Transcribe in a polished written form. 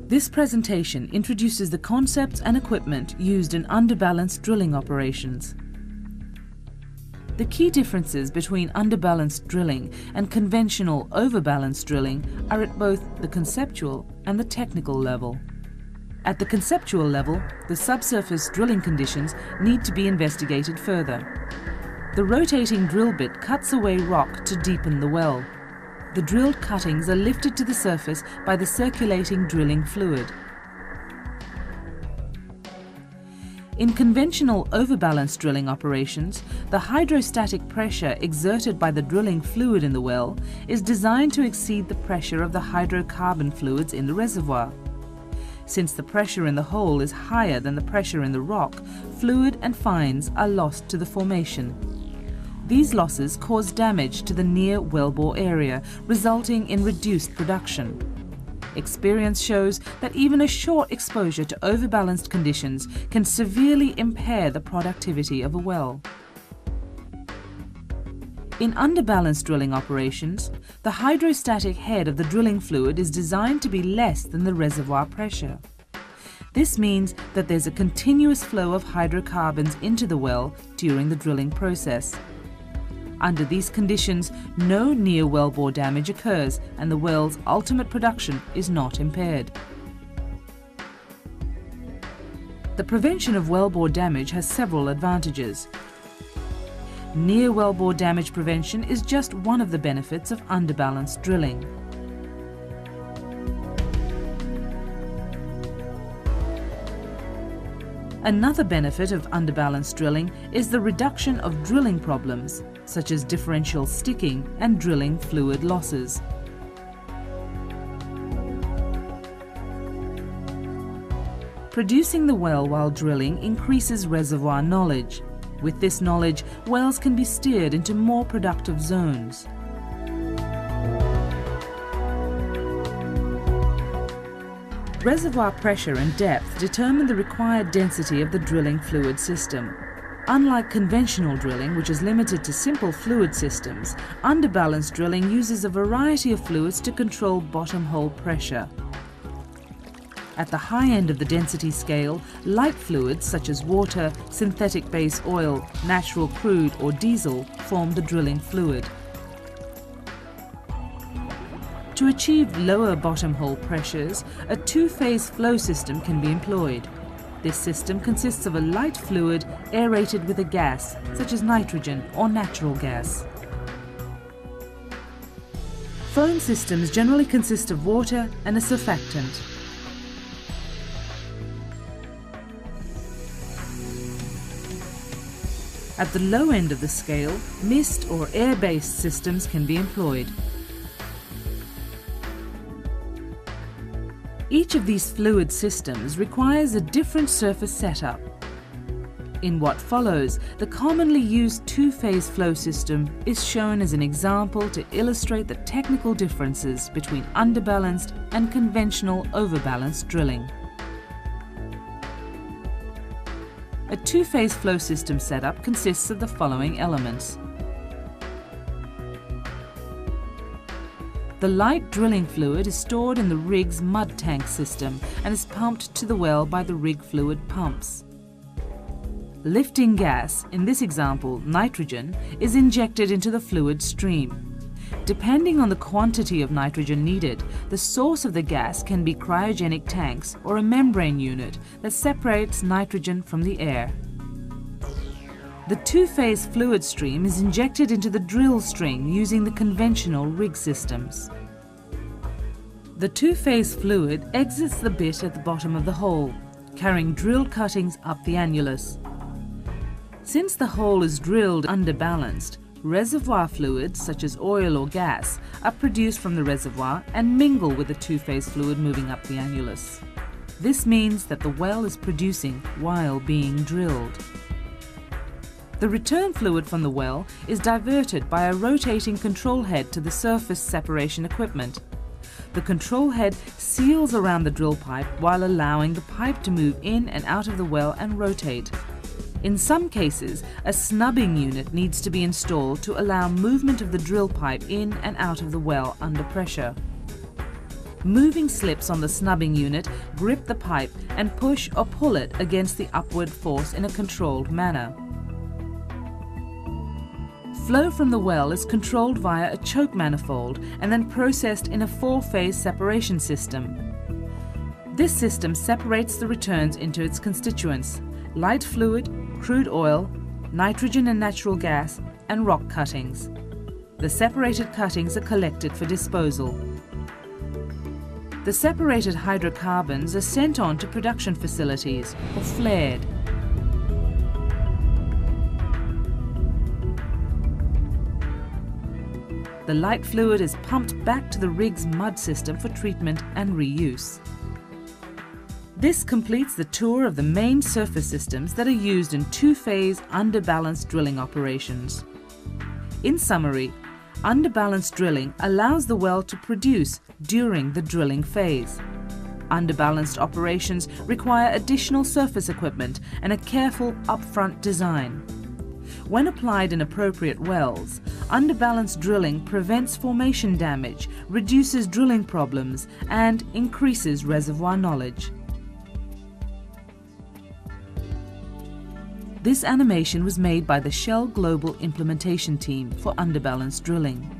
This presentation introduces the concepts and equipment used in underbalanced drilling operations. The key differences between underbalanced drilling and conventional overbalanced drilling are at both the conceptual and the technical level. At the conceptual level, the subsurface drilling conditions need to be investigated further. The rotating drill bit cuts away rock to deepen the well. The drilled cuttings are lifted to the surface by the circulating drilling fluid. In conventional overbalanced drilling operations, the hydrostatic pressure exerted by the drilling fluid in the well is designed to exceed the pressure of the hydrocarbon fluids in the reservoir. Since the pressure in the hole is higher than the pressure in the rock, fluid and fines are lost to the formation. These losses cause damage to the near wellbore area, resulting in reduced production. Experience shows that even a short exposure to overbalanced conditions can severely impair the productivity of a well. In underbalanced drilling operations, the hydrostatic head of the drilling fluid is designed to be less than the reservoir pressure. This means that there's a continuous flow of hydrocarbons into the well during the drilling process. Under these conditions, no near wellbore damage occurs and the well's ultimate production is not impaired. The prevention of wellbore damage has several advantages. Near wellbore damage prevention is just one of the benefits of underbalanced drilling. Another benefit of underbalanced drilling is the reduction of drilling problems, such as differential sticking and drilling fluid losses. Producing the well while drilling increases reservoir knowledge. With this knowledge, wells can be steered into more productive zones. Reservoir pressure and depth determine the required density of the drilling fluid system. Unlike conventional drilling, which is limited to simple fluid systems, underbalanced drilling uses a variety of fluids to control bottom hole pressure. At the high end of the density scale, light fluids such as water, synthetic base oil, natural crude or diesel form the drilling fluid. To achieve lower bottom hole pressures, a two-phase flow system can be employed. This system consists of a light fluid aerated with a gas, such as nitrogen or natural gas. Foam systems generally consist of water and a surfactant. At the low end of the scale, mist or air-based systems can be employed. Each of these fluid systems requires a different surface setup. In what follows, the commonly used two-phase flow system is shown as an example to illustrate the technical differences between underbalanced and conventional overbalanced drilling. A two-phase flow system setup consists of the following elements. The light drilling fluid is stored in the rig's mud tank system and is pumped to the well by the rig fluid pumps. Lifting gas, in this example nitrogen, is injected into the fluid stream. Depending on the quantity of nitrogen needed, the source of the gas can be cryogenic tanks or a membrane unit that separates nitrogen from the air. The two-phase fluid stream is injected into the drill string using the conventional rig systems. The two-phase fluid exits the bit at the bottom of the hole, carrying drilled cuttings up the annulus. Since the hole is drilled underbalanced, reservoir fluids such as oil or gas are produced from the reservoir and mingle with the two-phase fluid moving up the annulus. This means that the well is producing while being drilled. The return fluid from the well is diverted by a rotating control head to the surface separation equipment. The control head seals around the drill pipe while allowing the pipe to move in and out of the well and rotate. In some cases, a snubbing unit needs to be installed to allow movement of the drill pipe in and out of the well under pressure. Moving slips on the snubbing unit grip the pipe and push or pull it against the upward force in a controlled manner. Flow from the well is controlled via a choke manifold and then processed in a 4-phase separation system. This system separates the returns into its constituents: light fluid, crude oil, nitrogen and natural gas, and rock cuttings. The separated cuttings are collected for disposal. The separated hydrocarbons are sent on to production facilities or flared. The light fluid is pumped back to the rig's mud system for treatment and reuse. This completes the tour of the main surface systems that are used in 2-phase underbalance drilling operations. In summary, underbalance drilling allows the well to produce during the drilling phase. Underbalanced operations require additional surface equipment and a careful upfront design. When applied in appropriate wells, underbalanced drilling prevents formation damage, reduces drilling problems, and increases reservoir knowledge. This animation was made by the Shell Global Implementation Team for underbalanced drilling.